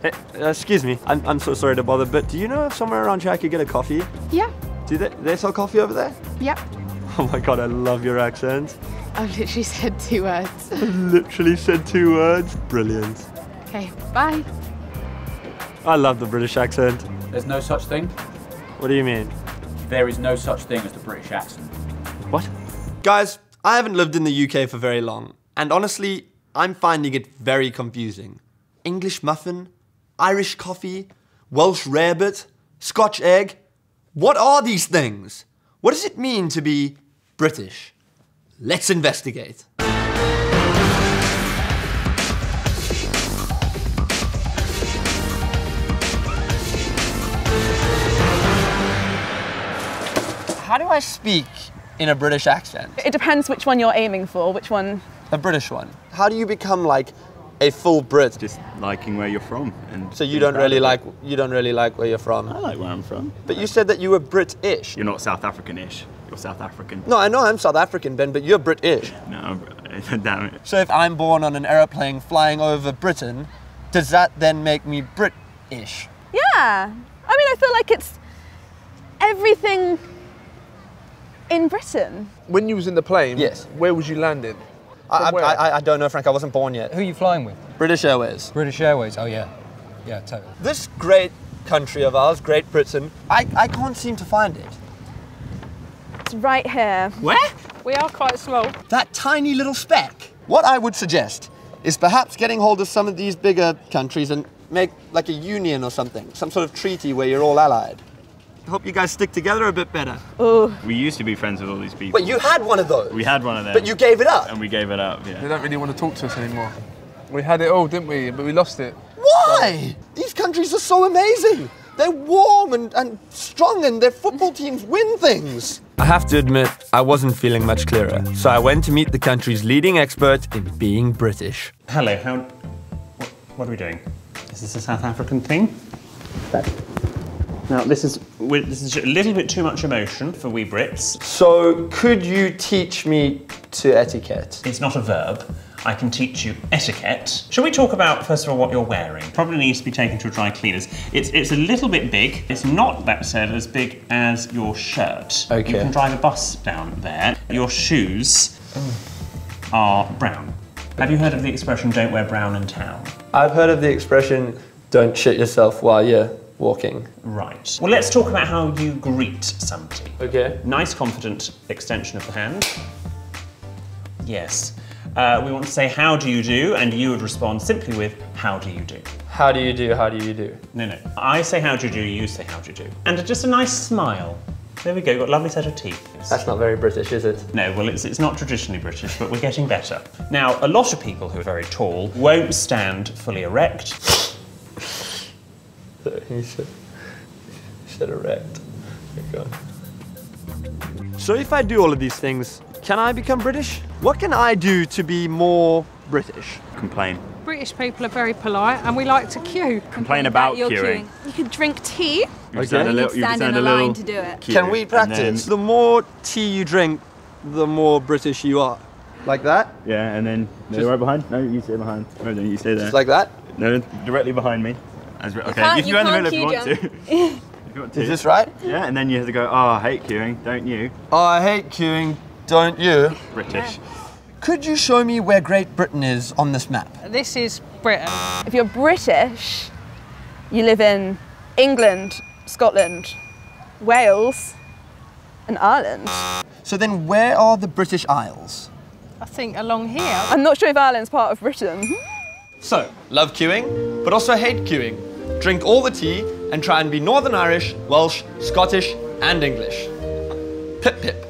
Hey, excuse me, I'm so sorry to bother, but do you know if somewhere around here I could get a coffee? Yeah. Do they sell coffee over there? Yep. Oh my god, I love your accent. I've literally said 2 words. Literally said 2 words. Brilliant. Okay, bye. I love the British accent. There's no such thing. What do you mean? There is no such thing as the British accent. What? Guys, I haven't lived in the UK for very long, and honestly, I'm finding it very confusing. English muffin, Irish coffee, Welsh rarebit, Scotch egg. What are these things? What does it mean to be British? Let's investigate. How do I speak in a British accent? It depends which one you're aiming for, which one. A British one. How do you become like a full Brit? Just liking where you're from, and So you don't really like where you're from. I like where I'm from. But you said that you were British. You're not South African-ish. You're South African. No, I know I'm South African, Ben, but you're British. No, damn it. So if I'm born on an aeroplane flying over Britain, does that then make me British? Yeah. I mean, I feel like it's everything in Britain. When you was in the plane, Yes. where was you landing? I don't know, Frank. I wasn't born yet. Who are you flying with? British Airways. British Airways. Oh yeah, yeah, totally. This great country of ours, Great Britain, I can't seem to find it. It's right here. Where? We are quite small. That tiny little speck. What I would suggest is perhaps getting hold of some of these bigger countries and make like a union or something, some sort of treaty where you're all allied. I hope you guys stick together a bit better. Ooh. We used to be friends with all these people. But you had one of those. We had one of them. But you gave it up. And we gave it up, yeah. They don't really want to talk to us anymore. We had it all, didn't we? But we lost it. Why? These countries are so amazing. They're warm and strong, and their football teams win things. I have to admit, I wasn't feeling much clearer. So I went to meet the country's leading expert in being British. Hello, what are we doing? Is this a South African thing? Now, this is a little bit too much emotion for we Brits. So could you teach me to etiquette? It's not a verb. I can teach you etiquette. Shall we talk about, first of all, what you're wearing? Probably needs to be taken to a dry cleaners. It's a little bit big. It's not, that said, as big as your shirt. Okay. You can drive a bus down there. Your shoes are brown. Have you heard of the expression, don't wear brown in town? I've heard of the expression, don't shit yourself while you're walking. Right. Well, let's talk about how you greet somebody. Okay. Nice, confident extension of the hand. Yes. We want to say, how do you do? And you would respond simply with, how do you do? How do you do? How do you do? No. I say, how do you do? You say, how do you do? And just a nice smile. There we go, got a lovely set of teeth. That's not very British, is it? No, well, it's not traditionally British, but we're getting better. Now, a lot of people who are very tall won't stand fully erect. He said erect. Oh, so if I do all of these things, can I become British? What can I do to be more British? Complain. British people are very polite and we like to queue. Complain about queuing. You could drink tea. You stand a little, stand in a line to do it. queue, Can we practice? The more tea you drink, the more British you are. Like that? Yeah, and then right behind. No, you stay behind. No, then you stay there. Just like that? No, directly behind me. Okay, can't- you can in the you middle if you can't want to. If you want to. Is this right? Yeah, and then you have to go, oh, I hate queuing, don't you? Oh, I hate queuing, don't you? British. Could you show me where Great Britain is on this map? This is Britain. If you're British, you live in England, Scotland, Wales, and Ireland. So then where are the British Isles? I think along here. I'm not sure if Ireland's part of Britain. So, love queuing, but also hate queuing. Drink all the tea and try and be Northern Irish, Welsh, Scottish, and English. Pip pip.